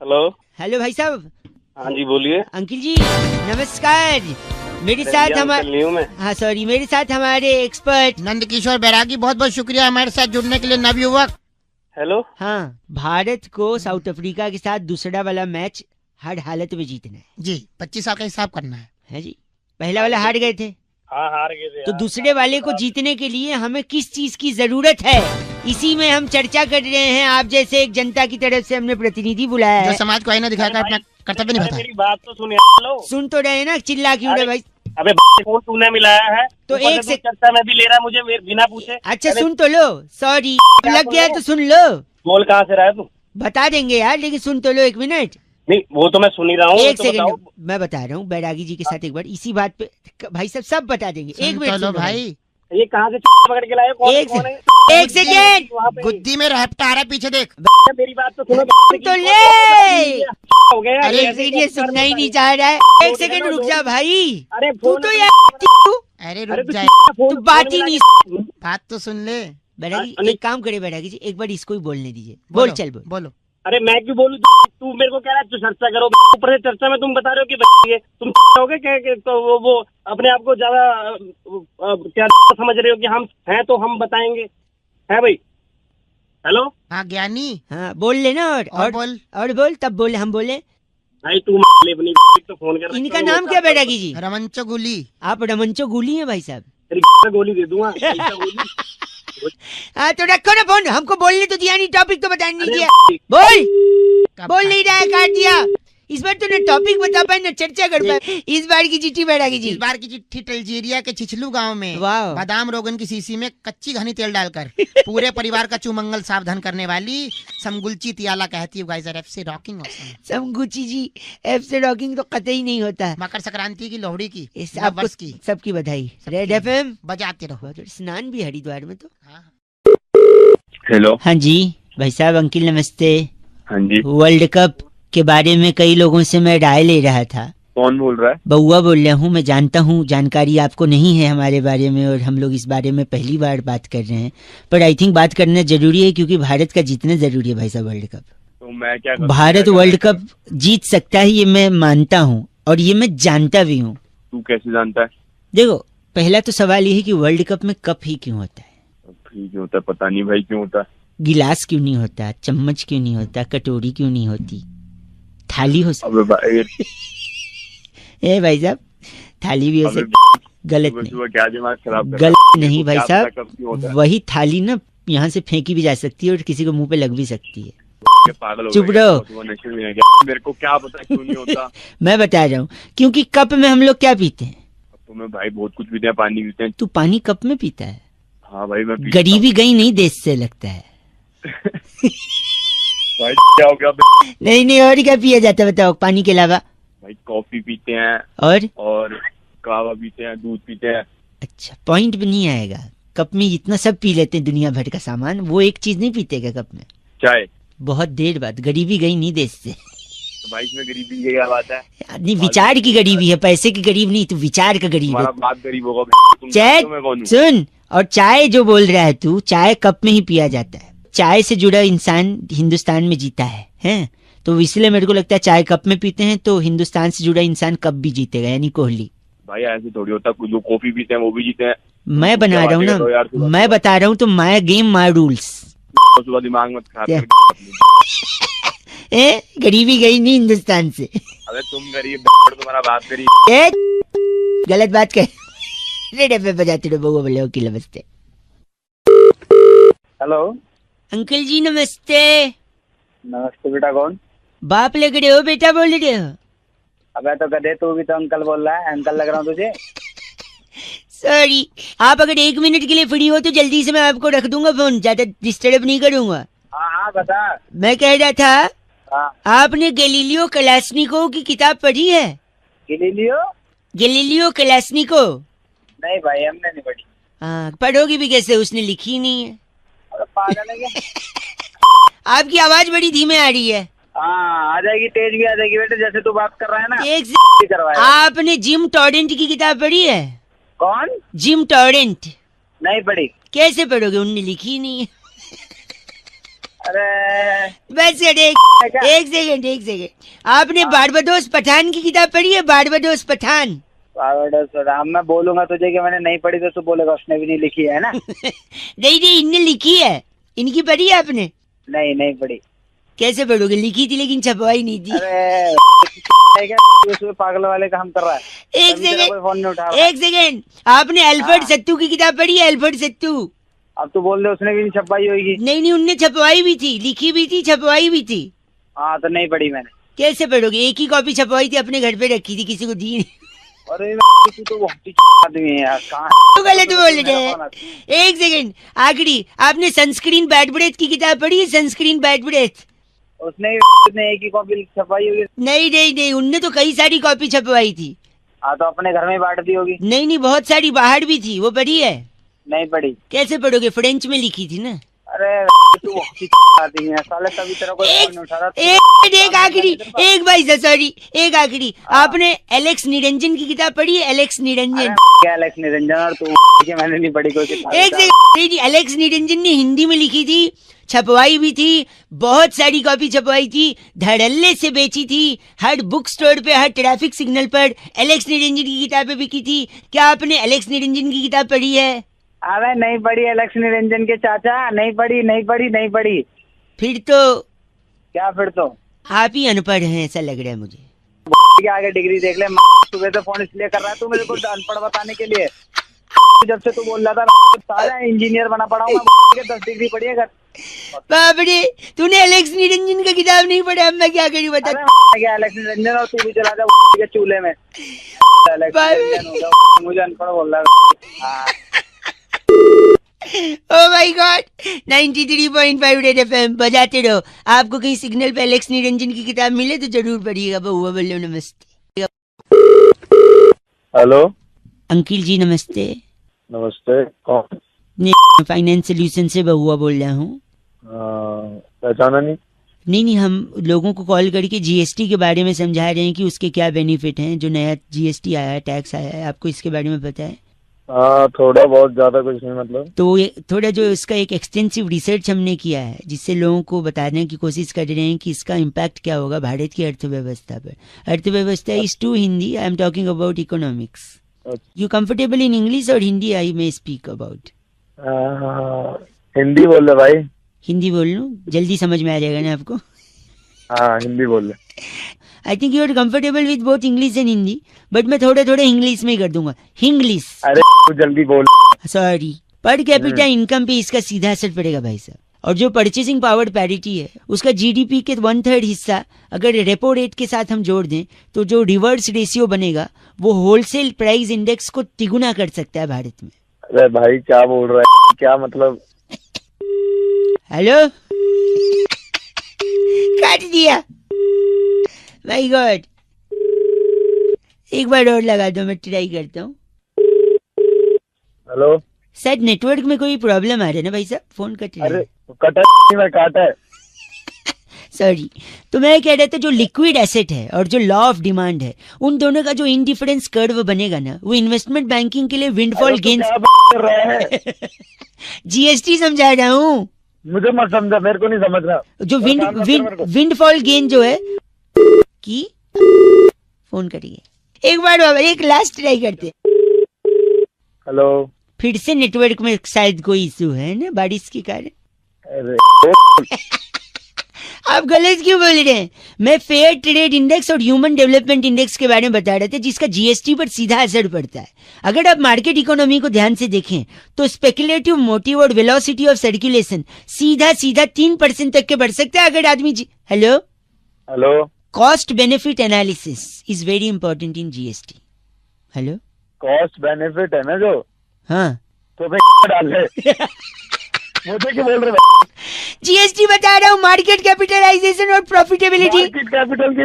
Hello. Hello भाई साहब। हाँ जी बोलिए। अंकिल जी नमस्कार। मेरे साथ मेरे साथ हमारे एक्सपर्ट नंदकिशोर बैरागी, बहुत बहुत शुक्रिया हमारे साथ जुड़ने के लिए नवयुवक। हेलो। हाँ, भारत को साउथ अफ्रीका के साथ दूसरा वाला मैच हर हालत में जीतना है जी। 25 साल का हिसाब करना है जी। पहला वाला हार गए थे, हाँ हार गए थे तो दूसरे वाले को जीतने के लिए हमें किस चीज की जरूरत है, इसी में हम चर्चा कर रहे हैं। आप जैसे एक जनता की तरफ से हमने प्रतिनिधि बुलाया जो है, समाज को आईना दिखाकर अपना कर्तव्य निभाता है। मेरी बात तो सुनिए। सुन तो रहे ना, चिल्ला क्यों रहे भाई? अबे फोन तूने मिलाया है तो एक से चर्चा में भी ले रहा है मुझे बिना पूछे। अच्छा सुन तो लो, सॉरी लग गया तो सुन लो। बोल कहाँ से रहा है तू? बता देंगे यार, लेकिन सुन तो लो, एक मिनट। नहीं वो तो मैं सुन ही रहा हूँ। एक सेकंड मैं बता रहा हूँ बैरागी जी के साथ एक बार इसी बात पे भाई साहब सब बता देंगे। एक मिनट चलो भाई, ये कहाँ से पकड़ के लाए? एक सेकंड, गुद्दी में रहपटा आ रहा है, पीछे देख। मेरी बात तो सुनो तो ले। हो गया। अरे ये सुनना ही नहीं चाह रहा है। एक सेकंड रुक जा भाई। अरे तू तो यार अरे रुक जा, तू बात ही नहीं। बात तो सुन ले। बैरागी एक काम करे बैरागी जी, एक बार इसको ही बोलने दीजिए। बोल चल बोलो। अरे मैं क्यों बोलूं? तू मेरे को कह रहा है तू चर्चा करो, ऊपर से चर्चा में तुम बता रहे हो कि ये तुम होगे क्या? तो वो अपने आप को ज्यादा क्या समझ रहे हो कि हम हैं तो हम बताएंगे, है भाई? हेलो। हाँ ज्ञानी। हाँ बोल लेना और बोल तब बोले हम बोले। भाई तू अपनी तो फोन कर। इनका नाम क्या बैरागी जी? रमंचो गुली। आप रमंचो गुली हैं भाई साहब? गोली दे दूंगा। हाँ तो रखो ना फोन, हमको बोलने तो दिया नहीं, टॉपिक तो बताने नहीं दिया। बोल नहीं रहा है, काट दिया। इस बार तो न टॉपिक बता पाए न चर्चा कर पाए। इस बार की चिट्ठी बैरागी जी, इस बार की चिट्ठी अल्जीरिया के छिछलू गांव में बादाम रोगन की शीशी में कच्ची घनी तेल डालकर पूरे परिवार का चुमंगल सावधान करने वाली समगुलची तियाला कहती है guys R FC rocking awesome. समगुची जी एफसी रॉकिंग तो कतई नहीं होता। मकर संक्रांति की, लोहड़ी की, आपको सबकी बधाई। रेड एफएम बजाते रहो। स्नान भी हरिद्वार में तो। हेलो। हाँ जी भाई साहब, अंकिल नमस्ते। हाँ जी। वर्ल्ड कप के बारे में कई लोगों से मैं राय ले रहा था। कौन बोल रहा है? बउआ बोल रहा हूँ। मैं जानता हूँ जानकारी आपको नहीं है हमारे बारे में, और हम लोग इस बारे में पहली बार बात कर रहे हैं, पर आई थिंक बात करना जरूरी है क्योंकि भारत का जीतना जरूरी है भाई साहब। वर्ल्ड कप तो मैं क्या करूं? भारत वर्ल्ड कप जीत सकता है, ये मैं मानता हूँ और ये मैं जानता भी हूँ। तू कैसे जानता है? देखो पहला तो सवाल ये है कि वर्ल्ड कप में कप ही क्यों होता है? क्यों होता है पता नहीं भाई, क्यों होता है? गिलास क्यों नहीं होता? चम्मच क्यों नहीं होता? कटोरी क्यों नहीं होती? थाली हो सकती? ए भाई साहब थाली भी हो सकती, गलत नहीं। क्या दिमाग खराब कर गलत नहीं भाई साहब, वही थाली ना यहाँ से फेंकी भी जा सकती है और किसी को मुंह पे लग भी सकती है। चुप रहो। मेरे को क्या पता क्यों नहीं होता। मैं बता रहा हूँ क्योंकि कप में हम लोग क्या पीते हैं? तो मैं भाई बहुत कुछ पीते हैं, पानी पीते हैं। तू पानी कप में पीता है? हाँ भाई मैं गरीबी गई नहीं देश से लगता है। भाई क्या हो गया? नहीं और क्या पिया जाता है बताओ पानी के अलावा? भाई कॉफी पीते हैं और कावा पीते हैं, दूध पीते हैं। अच्छा पॉइंट भी नहीं आएगा। कप में इतना सब पी लेते हैं दुनिया भर का सामान, वो एक चीज नहीं पीते क्या कप में? चाय। बहुत देर बाद। गरीबी गई नहीं देश से। तो भाई इसमें गरीबी की क्या बात है? नहीं विचार की गरीबी है, पैसे की गरीब नहीं, तू विचार का गरीब है। बात गरीब होगा। चाय सुन, और चाय जो बोल रहा है तू, चाय कप में ही पिया जाता है। चाय से जुड़ा इंसान हिंदुस्तान में जीता है? तो इसलिए मेरे को लगता है चाय कप में पीते हैं तो हिंदुस्तान से जुड़ा इंसान कब भी जीतेगा, यानी कोहली। भाई ऐसे थोड़ी होता, जो कॉफी पीते हैं वो भी जीते हैं। मैं बना रहा हूँ ना, मैं बता रहा हूँ तो माय गेम माय रूल्स। सुबह दिमाग मत खराब। गरीबी गई नहीं हिंदुस्तान से। अबे तुम गरीब, तुम्हारा बाप गरीब। गलत बात कर। रेड पे बजाते रहो बउआ बोले। ओके नमस्ते। हेलो अंकल जी नमस्ते। नमस्ते बेटा। कौन बाप लग रहे हो? बेटा बोल रहे हो? अबे तो गधे, तू भी तो अंकल बोल रहा है। अंकल लग रहा हूँ तुझे? सॉरी, आप अगर 1 मिनट के लिए फ्री हो तो जल्दी से मैं आपको रख दूंगा फोन, ज्यादा डिस्टर्ब नहीं करूंगा। हाँ बता। मैं कह रहा था हाँ। आपने गैलीलियो कलाश्निकोव की किताब पढ़ी है? Galileo Kalashnikov? नहीं भाई हमने नहीं पढ़ी। हाँ पढ़ोगी भी कैसे, उसने लिखी नहीं है। पागल है क्या? आपकी आवाज बड़ी धीमे आ रही है। हाँ आ जाएगी, तेज भी आ जाएगी बेटे, जैसे तू बात कर रहा है ना। एक आपने जिम टॉरेंट की किताब पढ़ी है? कौन? Gym torrent? नहीं पढ़ी। कैसे पढ़ोगे, उनने लिखी नहीं है। अरे बस कर एक सेकंड। आपने बारबाडोस पठान की किताब पढ़ी है? बारबाडोस पठान। अब मैं बोलूंगा तुझे कि मैंने नहीं पढ़ी तो तू बोलेगा उसने भी नहीं लिखी है ना। नहीं इनने लिखी है। इनकी पढ़ी है आपने? नहीं पढ़ी। कैसे पढ़ोगे? लिखी थी लेकिन छपवाई नहीं थी। अरे उसमें पागल वाले काम कर रहा है। एक सेकंड आपने अल्फ्रेड सत्तू की किताब पढ़ी है? अल्फ्रेड सत्तू। अब तू बोल दे उसने भी नहीं छपवाई होगी। नहीं उनने छपवाई भी थी, लिखी भी थी, छपवाई भी थी। हाँ तो नहीं पढ़ी मैंने। कैसे पढ़ोगे? एक ही कॉपी छपवाई थी, अपने घर पे रखी थी, किसी को दी नहीं। अरे तू तो आदमी है यार, कहाँ गलत बोल रहे हैं। एक सेकंड आखिरी, आपने सनस्क्रीन बैड ब्रेथ की किताब पढ़ी है? Sunscreen bad breath. उसने एक ही कॉपी छपवाई होगी। नहीं उनने तो कई सारी कॉपी छपवाई थी। हाँ तो अपने घर में बांट दी होगी। नहीं बहुत सारी बाहर भी थी, वो पढ़ी है? नहीं पढ़ी। कैसे पढ़ोगे? फ्रेंच में लिखी थी ना। अरे तू साले तभी तेरा कोई फोन नहीं उठा रहा। एक आखिरी, एक भाई सॉरी, एक आखिरी, आपने एलेक्स निरंजन की किताब पढ़ी है? एलेक्स निरंजन। क्या एलेक्स निरंजन? और तू मैंने नहीं पढ़ी कोई किताब। एक सेकंड, एलेक्स निरंजन ने हिंदी में लिखी थी, छपवाई भी थी, बहुत सारी कॉपी छपवाई थी, धड़ल्ले से बेची थी, हर बुक स्टोर पे, हर ट्रैफिक सिग्नल पर एलेक्स निरंजन की किताबें बिकी थी। क्या आपने एलेक्स निरंजन की किताब पढ़ी है? अरे नहीं पढ़ी एलेक्स निरंजन के चाचा, नहीं पढ़ी। फिर तो क्या फिर तो आप ही अनपढ़ हैं ऐसा लग रहा है मुझे। के आगे डिग्री देख ले। सुबह से फोन इसलिए कर रहा है तू मेरे को अनपढ़ बताने के लिए। जब से तू बोल रहा था सारा इंजीनियर बना पड़ा हूँ, 10 डिग्री पढ़ी है घर। बाबरे तूने एलेक्स निरंजन का किताब नहीं पढ़ा? अब मैं क्या करूँ बता। क्या एलेक्स निरंजन, और तू भी चला जा चूल्हे में। मुझे अनपढ़ बोल रहा है। Oh my God! 93.5 red FM बजाते रहो। आपको कहीं सिग्नल पे एलेक्स निरंजन की किताब मिले तो जरूर पढ़िएगा। बहुआ बोलो नमस्ते। हेलो अंकिल जी नमस्ते। नमस्ते, कौन? फाइनेंस सोल्यूशन से बहुआ बोल रहा हूँ। पहचाना नहीं? नहीं हम लोगों को कॉल करके जीएसटी के बारे में समझा रहे हैं कि उसके क्या बेनिफिट हैं। जो नया जीएसटी आया है, टैक्स आया है, आपको इसके बारे में पता है? हाँ थोड़ा बहुत, ज्यादा कुछ नहीं मतलब। तो ये थोड़ा जो इसका एक एक्सटेंसिव रिसर्च हमने किया है, जिससे लोगों को बताने की कोशिश कर रहे हैं कि इसका इम्पैक्ट क्या होगा भारत की अर्थव्यवस्था पर। अर्थव्यवस्था is to Hindi, I am talking about economics. You comfortable in English और Hindi? I may speak about Hindi बोल ले भाई। हिंदी बोल लूं? जल्दी समझ में आ जाएगा ना आपको? हाँ हिंदी बोल ले। I think you are comfortable with both English and Hindi, but मैं थोड़ा इंग्लिश में ही कर दूंगा। हिंग्लिश। अरे जल्दी बोल। सॉरी। पर कैपिटा इनकम पे इसका सीधा असर पड़ेगा भाई साहब। और जो परचेसिंग पावर पैरिटी है, उसका जीडीपी के 1/3 हिस्सा अगर रेपो रेट के साथ हम जोड़ दें तो जो रिवर्स रेशियो बनेगा वो होलसेल प्राइस इंडेक्स को तिगुना कर सकता है भारत में। अरे भाई क्या बोल रहा है, क्या मतलब? हेलो काट दिया। माय गॉड, एक बार और लगा दो, मैं ट्राई करता हूँ। हेलो शायद नेटवर्क में कोई प्रॉब्लम आ रहा है ना भाई साहब, फोन कट रहा है। अरे कटा मैं काटा है। सॉरी। तो मैं कह रहा था जो लिक्विड एसेट है और जो लॉ ऑफ डिमांड है, उन दोनों का जो इंडिफरेंस कर्व बनेगा ना, वो इन्वेस्टमेंट बैंकिंग के लिए विंडफॉल गेन। जीएसटी समझा रहा हूँ। मुझे मत समझा, मेरे को नहीं समझ रहा। जो विंडफॉल गेन जो है की फोन करिए एक बार बाबा, एक लास्ट ट्राई करते। हेलो फिर से नेटवर्क में शायद कोई इशू है ना बारिश के कारण। अरे आप गलत क्यों बोल रहे हैं? मैं फेयर ट्रेड इंडेक्स और ह्यूमन डेवलपमेंट इंडेक्स के बारे में बता रहे थे, जिसका जीएसटी पर सीधा असर पड़ता है। अगर आप मार्केट इकोनॉमी को ध्यान से देखें तो स्पेकुलेटिव मोटिव और वेलोसिटी ऑफ सर्कुलेशन सीधा 3% तक के बढ़ सकता है अगर आदमी hello cost benefit analysis is very important in GST. Hello cost benefit है ना जो? हाँ तो मैं डाल ले। मुझे क्या बोल रहे? जीएसटी बता रहा हूँ, मार्केट कैपिटलाइजेशन और प्रॉफिटेबिलिटी। मार्केट कैपिटल की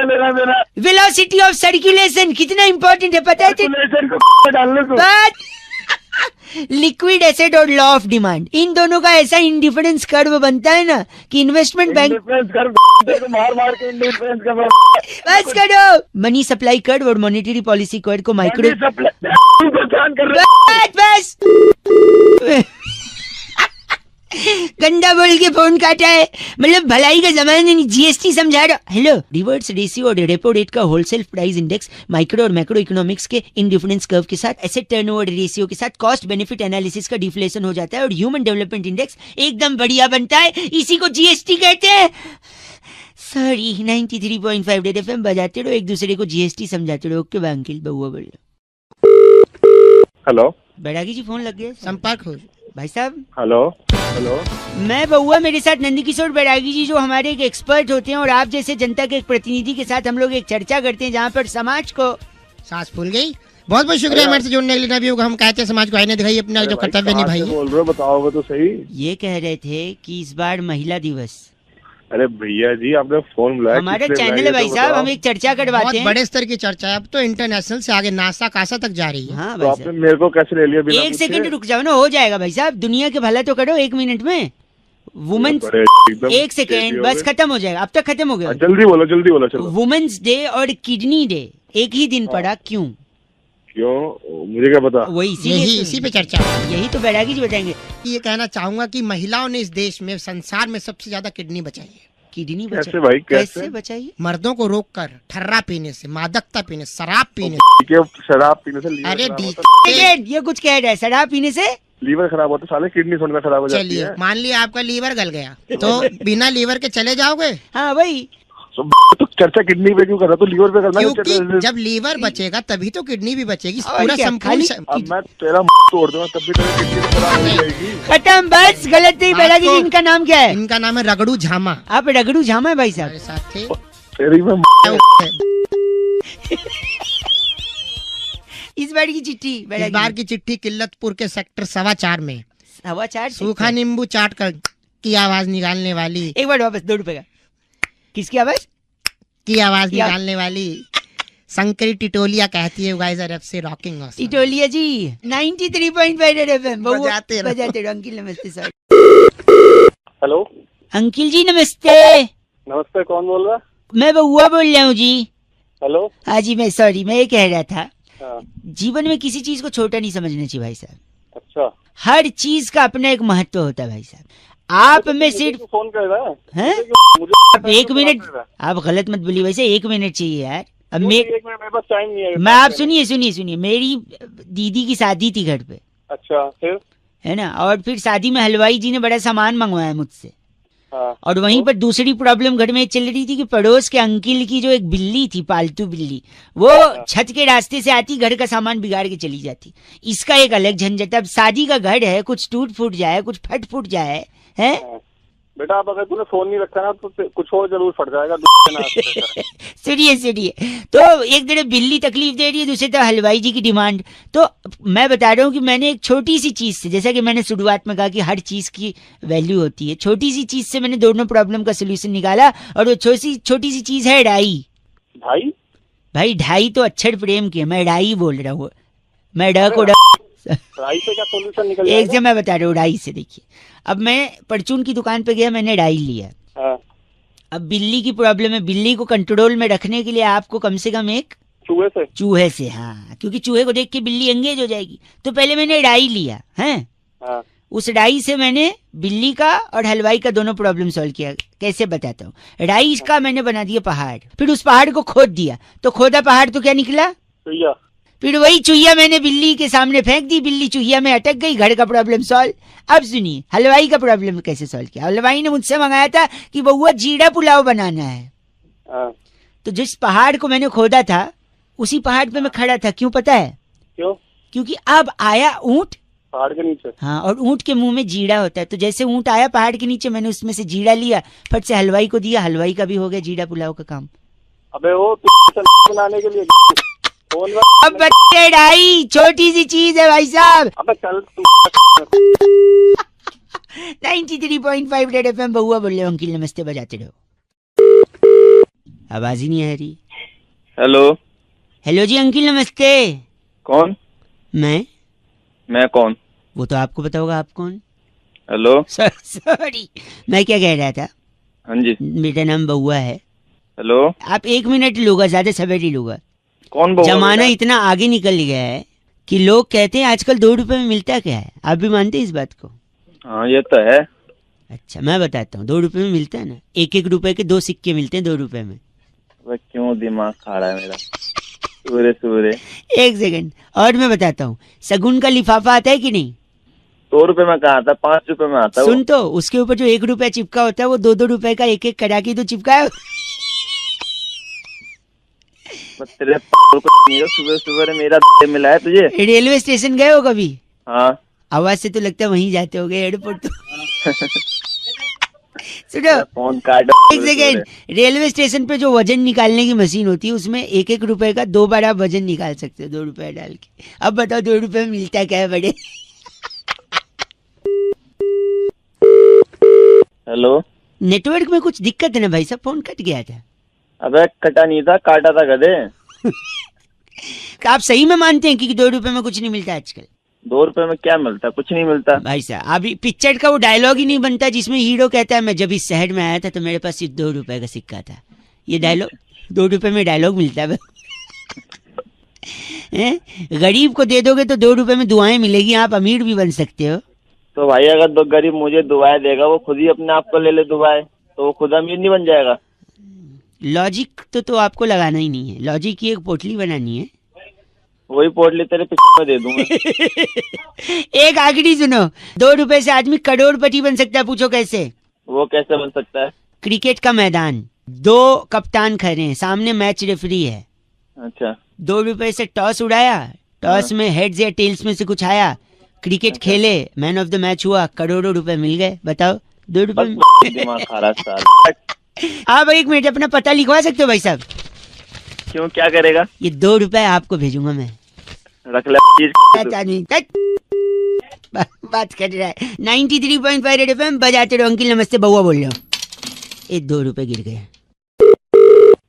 लेना देना। वेलोसिटी ऑफ सर्कुलेशन कितना इंपॉर्टेंट है पता है? को डालने को। लिक्विड एसेट और लॉ ऑफ डिमांड, इन दोनों का ऐसा इंडिफरेंस कर्व बनता है ना कि इन्वेस्टमेंट बैंक मार के इंडिफरेंस कर्व। बस करो। मनी सप्लाई कर्व और मॉनेटरी पॉलिसी कर्व को माइक्रो पहचान कर बस गंदा बोल के फोन काटा है, मतलब भलाई का जमाना नहीं, जीएसटी समझा रहा। हेलो, रिवर्स रेशियो और रेपो रेट का होलसेल प्राइस इंडेक्स माइक्रो और मैक्रो इकोनॉमिक्स के इंडिफरेंस कर्व के साथ एसेट टर्नओवर रेशियो के साथ कॉस्ट बेनिफिट एनालिसिस का डिफ्लेशन हो जाता है और ह्यूमन डेवलपमेंट इंडेक्स एकदम बढ़िया बनता है। इसी को जीएसटी कहते हैं। सॉरी, 93.5 रेड एफएम बजाते रहो, एक दूसरे को जीएसटी समझाते रहो। ओके अंकिल, बउआ बोल रहा। हेलो, बैरागी जी फोन लग गया, संपर्क हो भाई साहब। हेलो हेलो, मैं बउआ, मेरे साथ नंदकिशोर बैरागी जी जो हमारे एक एक्सपर्ट होते हैं और आप जैसे जनता के एक प्रतिनिधि के साथ हम लोग एक चर्चा करते हैं जहाँ पर समाज को। सांस फूल गई। बहुत बहुत शुक्रिया हमारे से जुड़ने के लिए। नबी हम कहते हैं समाज को आईने दिखाइए, अपना जो कर्तव्य निभाइए। बोल रहे हो, बताओगे तो सही। ये कह रहे थे कि इस बार महिला दिवस। अरे भैया जी, आपने फोन बुलाया, हमारा चैनल है भाई साहब, हम एक चर्चा करवाते हैं। बड़े स्तर की चर्चा है, अब तो इंटरनेशनल से आगे नासा कासा तक जा रही है। हाँ तो भाई आपने मेरे को कैसे ले लिया बिना एक सेकंड रुक जाओ ना, हो जाएगा भाई साहब, दुनिया के भला तो करो 1 मिनट में। वुमेन्स, एक सेकेंड बस, खत्म हो जाएगा, अब तक खत्म हो गया। जल्दी बोलो, जल्दी बोलो, चलो। वुमेन्स डे और किडनी डे एक ही दिन पड़ा, क्यों? क्यों, मुझे क्या पता। वही इसी पे चर्चा है। यही तो बैरागी जी बताएंगे। ये कहना चाहूंगा कि महिलाओं ने इस देश में, संसार में सबसे ज्यादा किडनी बचाई है। किडनी कैसे भाई, कैसे बचाइए? मर्दों को रोककर ठर्रा पीने से, मादकता पीने, शराब पीने से। शराब पीने से लीवर अरे ये कुछ कह रहा है, शराब पीने से लीवर खराब होता, साले किडनी थोड़ी ना खराब हो जाती है। चलिए मान लिया आपका लीवर गल गया, तो बिना लीवर के चले जाओगे? हाँ भाई, तो चर्चा किडनी पे क्यों कर रहा, तो लीवर पे करना। क्योंकि जब लीवर बचेगा तभी तो किडनी भी बचेगी। पूरा संपूर्ण। अब मैं तेरा तोड़ दूंगा तब भी तेरी किडनी खराब हो जाएगी। खत्म, बस गलत नहीं। बैरागी जी, इनका नाम क्या है? इनका नाम है रगड़ू झामा। आप रगड़ू झामा है भाई साहब? मेरे साथ थे। तेरी मैं इस बार की चिट्ठी, इस बार की चिट्ठी किल्लतपुर के सेक्टर 4.25 में 4.25 सूखा नींबू चाट कर की आवाज निकालने वाली। एक बार वापस, 2 रुपए का। किसकी आवाज? की आवाज निकालने वाली शंकरी टिटोलिया कहती है, guys R FC rocking us. Titoliya ji 93.5 FM बजाते रहो। अंकिल नमस्ते सर। हेलो अंकिल जी नमस्ते। नमस्ते, कौन बोल रहा है? मैं बउआ बोल रहा हूँ जी। हेलो। हाँ जी, मैं सॉरी, मैं ये कह रहा था, हाँ। जीवन में किसी चीज को छोटा नहीं समझना चाहिए भाई साहब। अच्छा। हर चीज का अपना एक महत्व होता है भाई साहब। आप में सिर्फ फोन कर रहा है, मुझे 1 मिनट, आप गलत मत बोलिए, वैसे 1 मिनट चाहिए यार। अब मेरे पास टाइम नहीं है। मैं आप सुनिए, मेरी दीदी की शादी थी घर पे। अच्छा, फिर? है ना, और फिर शादी में हलवाई जी ने बड़ा सामान मंगवाया मुझसे। हाँ। और वहीं पर दूसरी प्रॉब्लम घर में चल रही थी कि पड़ोस के अंकिल की जो एक बिल्ली थी, पालतू बिल्ली, वो छत के रास्ते से आती, घर का सामान बिगाड़ के चली जाती। इसका एक अलग झंझट। अब शादी का घर है, कुछ टूट फूट जाए, कुछ फट फूट जाए है। बेटा, अब अगर तूने फोन नहीं रखा ना तो कुछ और जरूर फट जाएगा। सुनिए, तो एक तरफ बिल्ली तकलीफ दे रही है, दूसरी तरफ हलवाई जी की डिमांड। तो मैं बता रहा हूँ कि मैंने एक छोटी सी चीज से, जैसा कि मैंने शुरुआत में कहा कि हर चीज की वैल्यू होती है, छोटी सी चीज से मैंने दोनों प्रॉब्लम का सोल्यूशन निकाला। और वो छोटी सी चीज है ढाई। भाई ढाई तो अक्षर प्रेम की है, मैं ढाई बोल रहा हूँ। मैं ढ को राई से क्या सॉल्यूशन निकल एक से मैं बता रहा हूँ, ढाई से। देखिए, अब मैं परचून की दुकान पे गया, मैंने ढाई लिया। हाँ। अब बिल्ली की प्रॉब्लम है, बिल्ली को कंट्रोल में रखने के लिए आपको कम से कम एक चूहे से, हाँ, क्योंकि चूहे को देख के बिल्ली एंगेज हो जाएगी। तो पहले मैंने ढाई लिया है। हाँ। उस ढाई से मैंने बिल्ली का और हलवाई का दोनों प्रॉब्लम सॉल्व किया। कैसे बताता हूँ। ढाई का मैंने बना दिया पहाड़, फिर उस पहाड़ को खोद दिया, तो खोदा पहाड़ तो क्या निकला? फिर वही चुहिया मैंने बिल्ली के सामने फेंक दी, बिल्ली चुहिया में अटक गई, घर का प्रॉब्लम सॉल्व। अब सुनिए हलवाई का प्रॉब्लम कैसे सॉल्व किया। हलवाई ने मुझसे मंगाया था कि बउआ जीरा पुलाव बनाना है। तो जिस पहाड़ को मैंने खोदा था उसी पहाड़ पे मैं खड़ा था। क्यों पता है? क्यों? क्योंकि अब आया ऊंट पहाड़ के नीचे। हाँ, और ऊंट के मुंह में जीरा होता है। तो जैसे ऊंट आया पहाड़ के नीचे, मैंने उसमें से जीरा लिया, फट से हलवाई को दिया, हलवाई का भी हो गया जीरा पुलाव का काम। अबे वो बनाने के लिए अब बच्चे ढाई छोटी सी चीज है भाई साहब। अबे चल 93.5 रेड एफएम बउआ बोल रहे हो। अंकिल नमस्ते, बजाते रहो। आवाज ही नहीं आ रही। हेलो जी अंकिल नमस्ते। कौन? मैं कौन? वो तो आपको पता होगा, आप कौन? हेलो। सॉरी, मैं क्या कह रहा था। हाँ जी। मेरा नाम बउआ है। हेलो। आप 1 मिनट लूंगा, ज्यादा समय नहीं लूंगा। कौन बउआ? जमाना इतना आगे निकल गया है कि लोग कहते हैं आजकल 2 रुपए में मिलता क्या है। आप भी मानते हैं इस बात को? हाँ ये तो है। अच्छा मैं बताता हूँ, 2 रुपए में मिलता है ना, 1-1 रुपए के 2 सिक्के मिलते हैं 2 रुपए में। वह क्यों दिमाग खा रहा है मेरा सूरे सूरे। 1 सेकंड और मैं बताता हूँ, शगुन का लिफाफा आता है कि नहीं? 2 रुपए में कहाँ आता, 5 रुपए में आता है। सुन तो, उसके ऊपर जो 1 रुपया चिपका होता है वो 2-2 रुपए का 1-1 करा के तो चिपका है। तेरे सुबह सुबह मेरा मिला है तुझे। रेलवे स्टेशन गए हो कभी? हाँ। आवाज से तो लगता है वहीं जाते हो गए एयरपोर्ट तो। सुनो फोन काट। 1 सेकेंड, रेलवे स्टेशन पे जो वजन निकालने की मशीन होती है उसमें 1-1 रुपए का 2 बार आप वजन निकाल सकते हो 2 रुपए डाल के। अब बताओ 2 रुपए में मिलता क्या है बड़े? हेलो, नेटवर्क में कुछ दिक्कत है ना भाई साहब, फोन कट गया था। अबे कटा नहीं था, काटा था गधे। आप सही में मानते हैं कि 2 रुपए में कुछ नहीं मिलता आजकल? 2 रुपए में क्या मिलता, कुछ नहीं मिलता भाई साहब। अभी पिक्चर का वो डायलॉग ही नहीं बनता जिसमें हीरो कहता है मैं जब इस शहर में आया था तो मेरे पास सिर्फ 2 रुपए का सिक्का था। ये डायलॉग 2 रुपए में डायलॉग मिलता है। गरीब को दे दोगे तो 2 रुपए में दुआएं मिलेगी, आप अमीर भी बन सकते हो। तो भाई अगर 2 गरीब मुझे दुआएं देगा, वो खुद ही अपने आप को ले ले दुआएं, तो वो खुद अमीर नहीं बन जाएगा? लॉजिक तो आपको लगाना ही नहीं है, लॉजिक की एक पोटली बनानी है, वही पोटली तेरे पीछे में दे दूंगा। एक आखिरी सुनो, 2 रुपए से आदमी करोड़पति बन सकता है, पूछो कैसे? वो कैसे बन सकता है? क्रिकेट का मैदान, 2 कप्तान खड़े हैं, सामने मैच रेफरी है। अच्छा। 2 रुपए से टॉस उड़ाया, टॉस में हेड्स या टेल्स में से कुछ आया, क्रिकेट खेले, मैन ऑफ द मैच हुआ, करोड़ों रुपए मिल गए। बताओ 2 रुपए में। दिमाग खा रहा है। आप 1 मिनट अपना पता लिखवा सकते हो भाई साहब? क्यों, क्या करेगा? ये 2 रुपए आपको भेजूंगा मैं। रख ले बात कर रहा है। 93.5 रेड एफएम बजाते रहो। अंकिल नमस्ते, बउआ बोल रहा हूँ। ये 2 रुपए गिर गए।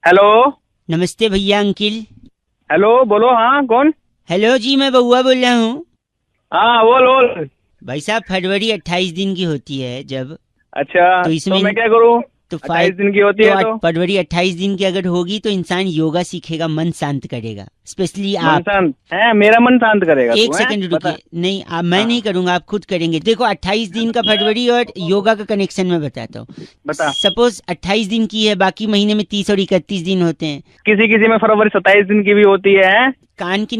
हेलो नमस्ते भैया। अंकिल हेलो, बोलो। हाँ कौन? हेलो जी, मैं बउआ बोल रहा हूँ। हाँ बोल बोल। भाई साहब फरवरी 28 दिन की होती है जब, अच्छा तो इसमें मैं क्या करूँ? तो 28 दिन की होती है तो फरवरी 28 दिन की अगर होगी तो इंसान योगा सीखेगा, मन शांत करेगा। स्पेशली आप। शांत है, मेरा मन शांत करेगा। 1 सेकंड रुकिए। नहीं मैं नहीं करूंगा, आप खुद करेंगे। देखो 28 दिन का फरवरी और योगा का कनेक्शन मैं बताता हूँ। बता। सपोज 28 दिन की है, बाकी महीने में 30 और 31 दिन होते हैं। किसी किसी में फरवरी 27 दिन की भी होती है। कान के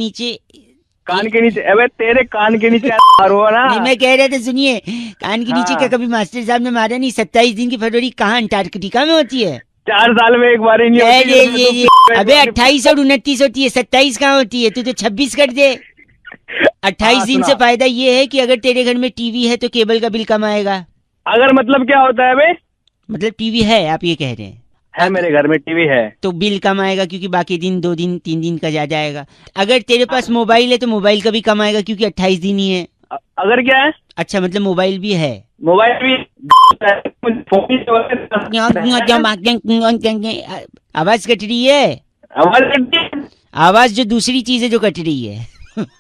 नीचे अबे तेरे कान के नीचे मारो ना। नहीं, मैं कह रहा था सुनिए, कान के नीचे क्या कभी मास्टर साहब ने मारा नहीं? 27 दिन की फरवरी कहाँ अंटार्कटिका में होती है? 4 साल में एक बार ही नहीं होती है। अबे 28 और 29 होती है, 27 कहाँ होती है? तू तो 26 कर दे। 28 दिन से फायदा ये है कि अगर तेरे घर में टीवी है तो केबल का बिल कम आएगा। अगर मतलब क्या होता है बे? मतलब टीवी है, आप ये कह रहे हैं? है, मेरे घर में टीवी है तो बिल कम आएगा क्योंकि बाकी दिन 2 दिन 3 दिन का ज्यादा आएगा। अगर तेरे पास मोबाइल है तो मोबाइल का भी कम आएगा क्योंकि 28 दिन ही है। अगर क्या है? अच्छा मतलब मोबाइल भी है। मोबाइल भी आवाज कट रही है, आवाज जो दूसरी चीज है जो कट रही है।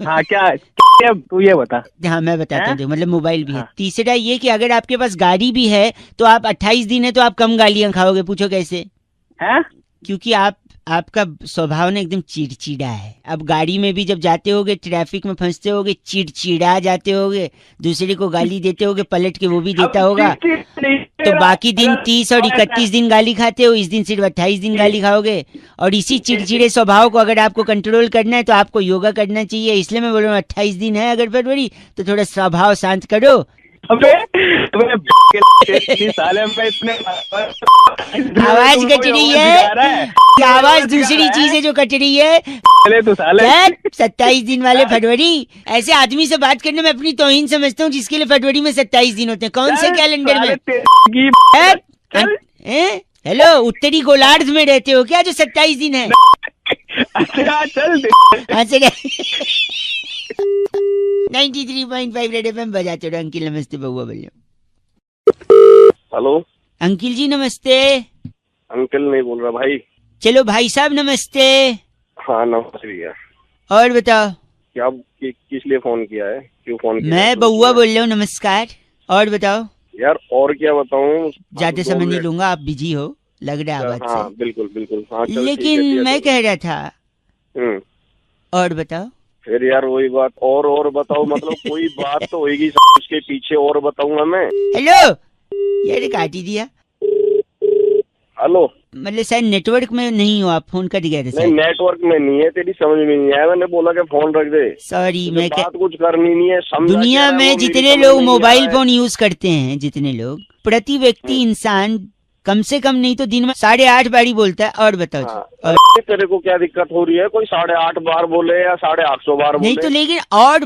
हाँ क्या तू ये बता। हाँ मैं बताता हूँ, मतलब मोबाइल भी है। तीसरा ये कि अगर आपके पास गाड़ी भी है तो आप 28 दिन है तो आप कम गालियां खाओगे। पूछो कैसे? है क्योंकि आपका स्वभाव ना एकदम चिड़चिड़ा है। अब गाड़ी में भी जब जाते होगे, ट्रैफिक में फंसते होगे, चिड़चिड़ा जाते होगे, दूसरे को गाली देते होगे, पलट के वो भी देता होगा, तो बाकी दिन 30 और 31 दिन गाली खाते हो, इस दिन सिर्फ 28 दिन गाली खाओगे। और इसी चिड़चिड़े स्वभाव को अगर आपको कंट्रोल करना है तो आपको योगा करना चाहिए। इसलिए मैं बोल रहा हूँ 28 दिन है अगर फरवरी तो थोड़ा स्वभाव शांत करो। आवाज कट रही है, आवाज दूसरी चीज है जो कट रही है। 27 दिन वाले फरवरी, ऐसे आदमी से बात करने में अपनी तौहीन समझता हूँ जिसके लिए फरवरी में 27 दिन होते हैं। कौन से कैलेंडर में? हेलो, उत्तरी गोलार्ध में रहते हो क्या जो 27 दिन है? अच्छा चल 93.5 रेड एफएम बजाते रहो। अंकिल नमस्ते, बउआ बोलिए। हेलो अंकिल जी नमस्ते। अंकल नहीं बोल रहा भाई। चलो भाई साहब नमस्ते। हाँ नमस्ते भैया। और बताओ क्या किस लिए फोन किया है, क्यों फोन किया? मैं बउआ बोल रहा हूँ, नमस्कार। और बताओ यार। और क्या बताऊँ, ज्यादा समय नहीं लूंगा, आप बिजी हो लग रहा है आवाज से। हाँ बिल्कुल बिल्कुल। हाँ लेकिन मैं कह रहा था, और बताओ। फिर यार वही बात, और बताओ मतलब कोई बात तो होगी उसके पीछे, और बताऊंगा मैं। हेलो यार काट ही दिया। हेलो, मतलब शायद नेटवर्क में नहीं हो आप, फोन कट गया था नहीं शायद। नेटवर्क में नहीं है, तेरी समझ में नहीं आया, मैंने बोला कि फोन रख दे। सॉरी, मैं बात कुछ करनी नहीं है, समझा दुनिया क्या रहा है, में वो मेरी जितने समझ लोग में नहीं मोबाइल आ रहा है। फोन यूज करते हैं, जितने लोग, प्रति व्यक्ति इंसान कम से कम नहीं तो दिन में 8.5 बारी बोलता है। और बताओ जी। हाँ, और अरे तेरे को क्या दिक्कत हो रही है? कोई 850 बार बोले या 850 बार नहीं बोले? तो लेकिन और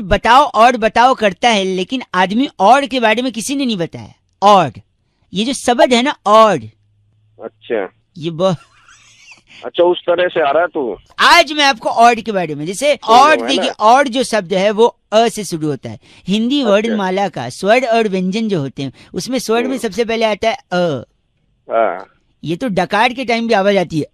बताओ करता है, लेकिन आदमी और के बारे में किसी ने नहीं बताया। और ये जो शब्द है ना, और अच्छा ये बहुत अच्छा, उस तरह से आ रहा है तू। आज मैं आपको और के बारे में, जैसे और देखिए, और जो शब्द है वो अ से शुरू होता है। हिंदी वर्णमाला का स्वर और व्यंजन जो होते हैं, उसमें स्वर में सबसे पहले आता है अ। हाँ, ये तो डकार के टाइम भी आवाज आती है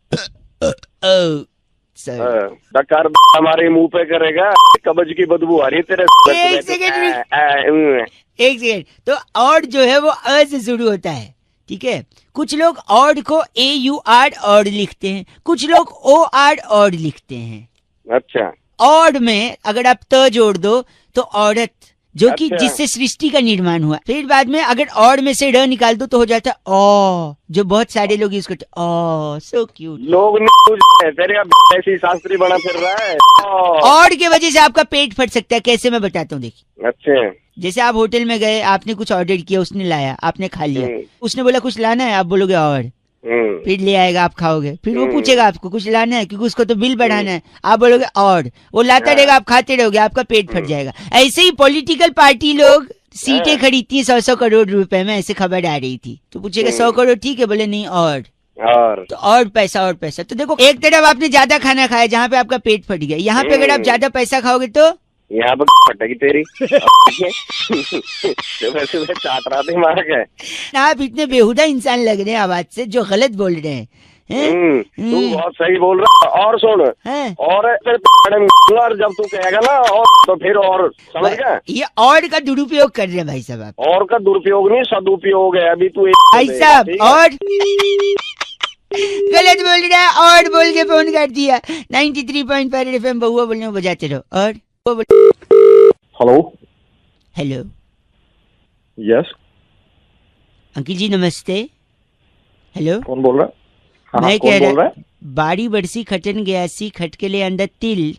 सर। डकार हमारे मुंह पे करेगा, कब्ज की बदबू आ रही है तेरे। एक सेकंड, एक सेकंड। तो और जो है वो अ से शुरू होता है, ठीक है। कुछ लोग और को AUR और लिखते हैं, कुछ लोग OR और लिखते हैं। अच्छा, और में अगर आप त जोड़ दो तो औरत, जो कि अच्छा। जिससे सृष्टि का निर्माण हुआ। फिर बाद में अगर और में से र निकाल दो तो हो जाता है ओ, जो बहुत सारे लोग यूज करते हैं। ओ सो क्यूट। लोग नहीं तेरे ऐसी शास्त्री बना फिर रहा है। और के वजह से आपका पेट फट सकता है। कैसे, मैं बताता हूँ, देखिए। अच्छा, जैसे आप होटल में गए, आपने कुछ ऑर्डर किया, उसने लाया, आपने खा लिया, उसने बोला कुछ लाना है, आप बोलोगे और, फिर ले आएगा, आप खाओगे, फिर वो पूछेगा आपको कुछ लाना है, क्योंकि उसको तो बिल बढ़ाना है, आप बोलोगे और, वो लाता रहेगा, आप खाते रहोगे, आपका पेट फट जाएगा। ऐसे ही पॉलिटिकल पार्टी लोग सीटें खरीदती है 100-100 करोड़ रुपए में, ऐसे खबर आ रही थी। तो पूछेगा 100 करोड़ ठीक है, बोले नहीं और तो और पैसा। तो देखो, एक तरफ आपने ज्यादा खाना खाया जहाँ पे आपका पेट फट गया, यहाँ पे अगर आप ज्यादा पैसा खाओगे तो यहाँ पर फटेगी तेरी। वैसे मैं चाट रहा था मार के। आप इतने बेहुदा इंसान लग रहे हैं आवाज से, जो गलत बोल रहे हैं। तू बहुत सही बोल रहा। और सुन, और जब तू कहेगा ना और, तो फिर और, समझ गया? ये और का दुरुपयोग कर रहे हैं भाई साहब आप। और का दुरुपयोग नहीं, सदुपयोग है। अभी तू भाई साहब और गलत बोल रहा है, और बोल के फोन कर दिया। 93.5 FM बहुआ बोलने बजाते रहो। और हेलो हेलो, यस, अंकिल जी नमस्ते। हेलो, कौन बोल रहा है? हाँ, मैं कौन कह बोल रहा रहा, है? बाड़ी बरसी खटन गयासी खटके ले अंदर तिल।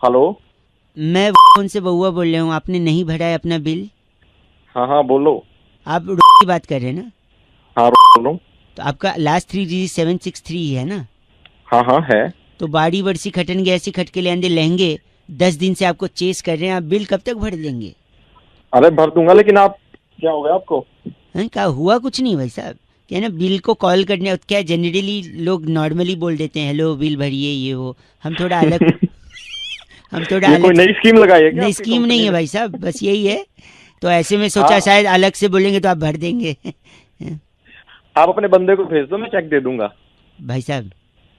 हेलो, मैं फोन से बहुआ बोल रहा हूँ, आपने नहीं भरा है अपना बिल। हाँ हाँ बोलो। आप की बात कर रहे हैं ना? हाँ बोल रहा हूँ। तो आपका लास्ट 3 डिजिट 763 है ना? हाँ हाँ है। तो बाड़ी बरसी खटन गयासी खटके ले अंदर लहंगे 10 दिन से आपको चेस कर रहे हैं, आप बिल कब तक भर देंगे? अरे भर दूंगा, लेकिन आप क्या हो गया आपको? क्या हुआ? कुछ नहीं भाई साहब, क्या ना, बिल को कॉल करने, क्या जनरली लोग नॉर्मली बोल देते हैं हेलो बिल भरिए ये वो, हम थोड़ा अलग हम थोड़ा अलग। कोई नई स्कीम लगाई है क्या? नई स्कीम नहीं है भाई साहब, बस यही है। तो ऐसे में सोचा शायद अलग से बोलेंगे तो आप भर देंगे। आप अपने बंदे को भेज दो, मैं चेक दे दूंगा। भाई साहब,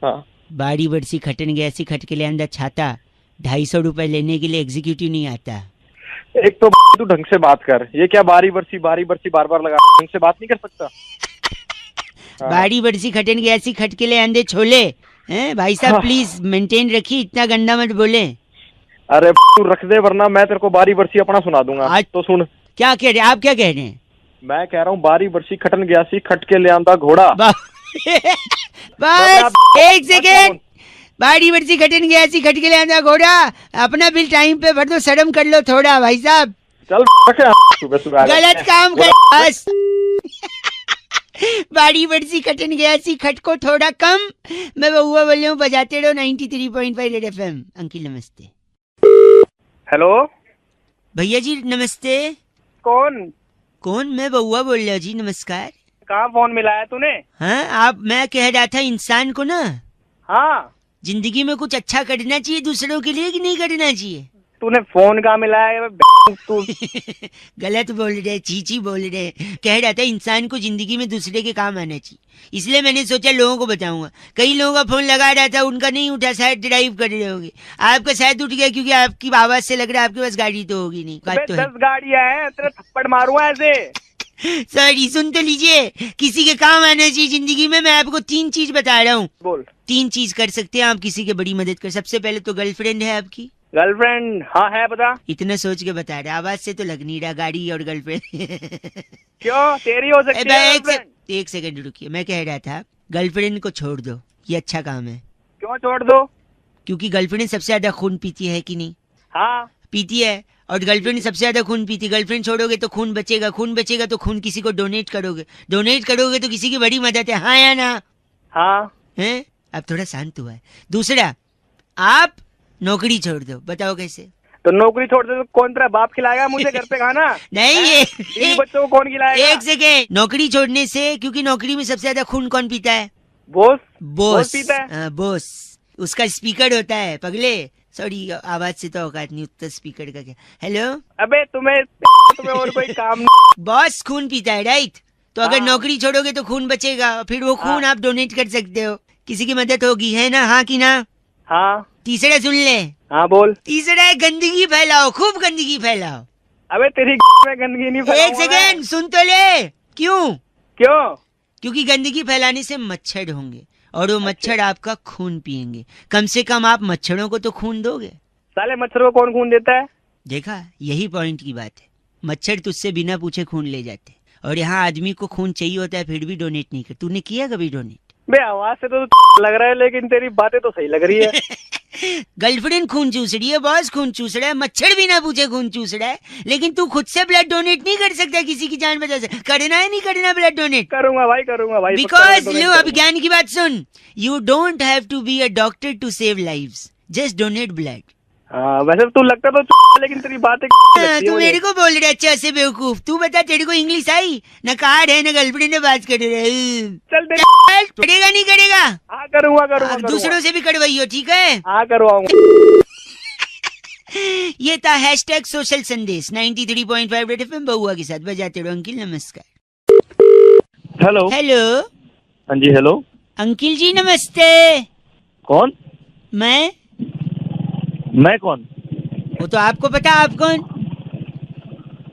हाँ, बाड़ी बरसी खटन गया ऐसी खट के ले अंदर छाता 250 रुपए लेने के लिए एग्जीक्यूटिव नहीं आता। एक तो तू ढंग से बात कर। ये क्या बारी बरसी बार बार लगा, ढंग से बात नहीं कर सकता? बाड़ी बरसी खटन गया ऐसी खट के ले अंदे छोले हैं भाई साहब, प्लीज मेंटेन रखिए, इतना गंदा मत बोले। अरे तू रख दे, वरना मैं तेरे को बारी बरसी अपना सुना दूंगा। आज तो सुन, क्या कह रहे हैं आप? क्या कह रहे हैं? मैं कह रहा हूँ बारी बरसी खटन गया सी खट के ले आंदा घोड़ा। बस एक सेकेंड, बाड़ी बरसी खटन गया ऐसी खट के ले आंदा घोड़ा, अपना बिल टाइम पे भर दो, शर्म कर लो थोड़ा भाई साहब। चल सुबह सुबह गलत काम कर बस। बाड़ी बरसी खटन गया ऐसी खट को थोड़ा कम। मैं बहुआ बोल रहा हूँ, बजाते रहो 93.5 FM। अंकिल नमस्ते। हेलो भैया जी नमस्ते। कौन? मैं बहुआ बोल रहा हूँ जी, नमस्कार। कहाँ फोन मिलाया तूने? हाँ आप, मैं कह रहा था इंसान को ना, हाँ, जिंदगी में कुछ अच्छा करना चाहिए दूसरों के लिए कि नहीं करना चाहिए? तूने फोन कहाँ मिलाया? तू गलत बोल रहे, चीची बोल रहे। कह रहा था इंसान को जिंदगी में दूसरे के काम आना चाहिए, इसलिए मैंने सोचा लोगों को बताऊंगा। कई लोगों का फोन लगा रहा था, उनका नहीं उठा, शायद ड्राइव कर रहे होंगे। आपका शायद उठ गया, क्योंकि आपकी आवाज से लग रहा है आपके पास गाड़ी तो होगी नहीं। बात तो 10 गाड़ियां हैं, तेरे थप्पड़ मारूंगा ऐसे। सॉरी, सुन तो लीजिए, किसी के काम आना चाहिए जिंदगी में। मैं आपको 3 चीज बता रहा हूँ। बोल। 3 चीज कर सकते हैं आप किसी की बड़ी मदद कर। सबसे पहले तो गर्लफ्रेंड है आपकी? गर्लफ्रेंड हाँ है, बता। इतना सोच के बता रहा, आवाज से तो लग नहीं रहा गाड़ी और गर्लफ्रेंड। क्यों, तेरी हो सकती है गर्लफ्रेंड? एक सेकंड रुकिए, मैं कह रहा था गर्लफ्रेंड को छोड़ दो, ये अच्छा काम है। क्यों छोड़ दो? क्योंकि गर्लफ्रेंड सबसे ज्यादा खून पीती है कि नहीं? हाँ पीती है, और गर्लफ्रेंड सबसे ज्यादा खून पीती। गर्लफ्रेंड छोड़ोगे तो खून बचेगा, खून बचेगा तो खून किसी को डोनेट करोगे, डोनेट करोगे तो किसी की बड़ी मदद है, हाँ या ना? हाँ। हैं? अब थोड़ा शांत हुआ है। दूसरा, आप नौकरी छोड़ दो, बताओ कैसे? तो नौकरी छोड़ दे तो कौन तेरा बाप खिलाएगा मुझे घर पे खाना? नहीं, ये बच्चों को कौन खिलाएगा? एक सेकेंड, नौकरी छोड़ने से, क्योंकि नौकरी में सबसे ज्यादा खून कौन पीता है? बॉस। बॉस पीता है। बॉस, उसका स्पीकर होता है पगले। सॉरी, आवाज से तो औकात नहीं उतना स्पीकर का क्या। हेलो, अबे तुम्हें और कोई काम नहीं? बॉस खून पीता है, राइट? तो अगर हाँ। नौकरी छोड़ोगे तो खून बचेगा, फिर वो खून आप डोनेट कर सकते हो, किसी की मदद होगी, है ना? हाँ कि ना? हाँ। तीसरा सुन ले। हाँ बोल। तीसरा है गंदगी फैलाओ, खूब गंदगी फैलाओ। अबे तेरी में गंदगी नहीं एक फैलाऊंगा मैं। सेकेंड सुन तो ले। क्यों? क्यों? क्योंकि गंदगी फैलाने से मच्छर होंगे, और वो मच्छर आपका खून पिएंगे। कम से कम आप मच्छरों को तो खून दोगे। साले मच्छरों को कौन खून देता है? देखा, यही पॉइंट की बात है। मच्छर तुझसे बिना पूछे खून ले जाते, और यहाँ आदमी को खून चाहिए होता है फिर भी डोनेट नहीं कर। तूने किया कभी डोनेट? बे आवाज से तो लग रहा है, लेकिन तेरी बातें तो सही लग रही है। गर्लफ्रेंड खून चूस रही है, बॉस खून चूस रहा है, मच्छर बिना पूछे खून चूस रहा है, लेकिन तू खुद से ब्लड डोनेट नहीं कर सकता किसी की जान बचा से। करना है नहीं करना ब्लड डोनेट? करूंगा भाई, करूंगा भाई। बिकॉज लो, अब ज्ञान की बात सुन। You don't have to be a doctor to save lives, just donate blood. हाँ वैसे तू लगता तो लेकिन तेरी बातें तू मेरे को बोल रहा है अच्छा से बेवकूफ। तू बता, तेरे को इंग्लिश आई? न कार है न गर्लफ्रेंड ने बात कर रहे। चल करेगा नहीं करेगा? हाँ करूंगा करूंगा। दूसरों से भी करवाइयो, ठीक है? हाँ करवाऊंगा। ये था हैशटैग सोशल संदेश 93.5 रेड एफएम बहुआ के साथ। बजाते रहो अंकिल, नमस्कार। हेलो। हेलो। हाँ जी हेलो। अंकिल जी नमस्ते। कौन? मैं कौन? वो तो आपको पता, आप कौन?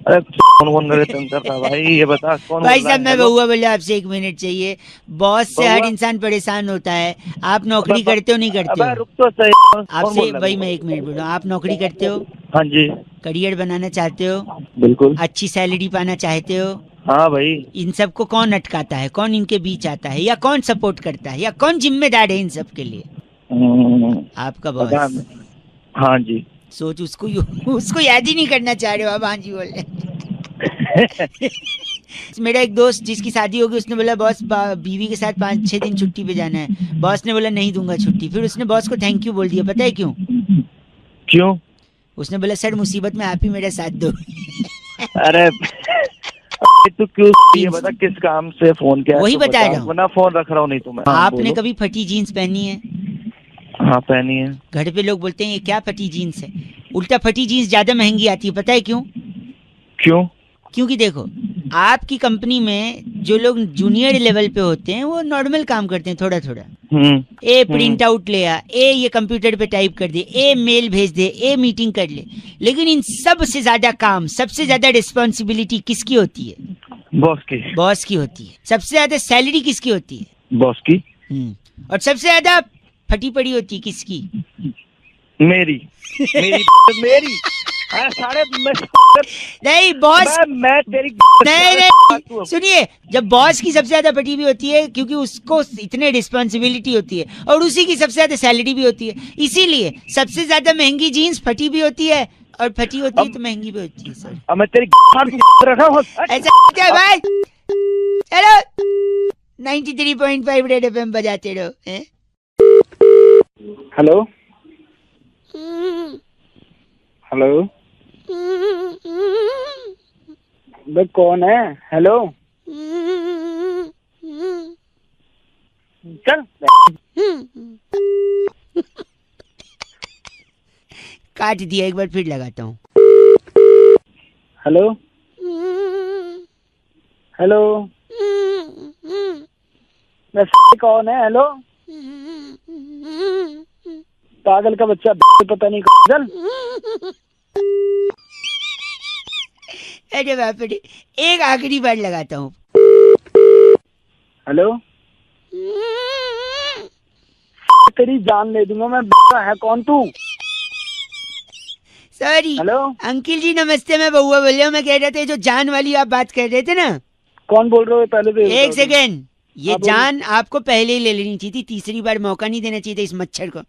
अरे कौन कर रहा भाई, ये बता कौन? भाई साहब मैं बहुआ बोले, आपसे 1 मिनट चाहिए। बॉस से हर इंसान परेशान होता है। आप नौकरी करते हो नहीं करते हो? रुक तो सही। आपसे भाई मैं 1 मिनट बोल रहा हूँ, आप नौकरी करते हो? हाँ जी। करियर बनाना चाहते हो? बिल्कुल। अच्छी सैलरी पाना चाहते हो? हाँ भाई। इन सब को कौन अटकाता है, कौन इनके बीच आता है, या कौन सपोर्ट करता है, या कौन जिम्मेदार है इन सब के लिए? आपका बॉस। हाँ जी। सोच, उसको याद ही नहीं करना चाह रहे हो आप। हाँ जी बोल रहे। मेरा एक दोस्त जिसकी शादी होगी, उसने बोला बॉस बीवी के साथ 5-6 दिन छुट्टी पे जाना है। बॉस ने बोला नहीं दूंगा छुट्टी। फिर उसने बॉस को थैंक यू बोल दिया, पता है क्यों? क्यों? उसने बोला सर मुसीबत में आप ही मेरा साथ दो। अरे तू क्यों ये बता किस काम से फोन किया? वही बता रहा हूँ। फोन रख रहा हूँ नहीं तो मैं। आपने कभी फटी जीन्स पहनी है? हाँ पहनी है। घर पे लोग बोलते हैं ये क्या फटी जीन्स है। उल्टा फटी जीन्स ज्यादा महंगी आती है, पता है क्यों? क्यों? क्योंकि देखो, आपकी कंपनी में जो लोग जूनियर लेवल पे होते हैं वो नॉर्मल काम करते हैं, थोड़ा थोड़ा। ए प्रिंट आउट ले आ, ए ये कंप्यूटर पे टाइप कर दे, ए मेल भेज दे, ए मीटिंग कर ले। लेकिन इन सब से ज्यादा काम, सबसे ज्यादा रिस्पॉन्सिबिलिटी किसकी होती है? बॉस की होती है। सबसे ज्यादा सैलरी किसकी होती है? बॉस की। और सबसे ज्यादा फटी पड़ी होती है किसकी? मेरी। साढ़े नहीं बॉस, मैं तेरी नहीं सुनिए, जब बॉस की सबसे ज्यादा फटी भी होती है क्योंकि उसको इतने रिस्पॉन्सिबिलिटी होती है, और उसी की सबसे ज्यादा सैलरी भी होती है। इसीलिए सबसे ज्यादा महंगी जीन्स फटी भी होती है, और फटी होती है तो महंगी भी होती है। सर अब मैं तेरी ऐसा क्या भाई? चलो 93.5 रेड एफएम बजाते रहो। Hello hello. बे कौन है? हेलो चल। काट दिया, एक बार फिर लगाता हूँ। Hello hello. कौन है? हेलो पागल का बच्चा, पता नहीं चल। अरे बाप रे, एक आखिरी बार लगाता हूँ। हेलो तेरी जान ले दूंगा मैं। है कौन तू? सॉरी। हेलो अंकिल जी नमस्ते, मैं बउआ बोल रहा हूँ। मैं कह रहा था जो जान वाली आप बात कर रहे थे ना। कौन बोल रहे हो पहले तो एक सेकेंड, ये आप बोलो। जान आपको पहले ही ले लेनी चाहिए थी, तीसरी बार मौका नहीं देना चाहिए था इस मच्छर को।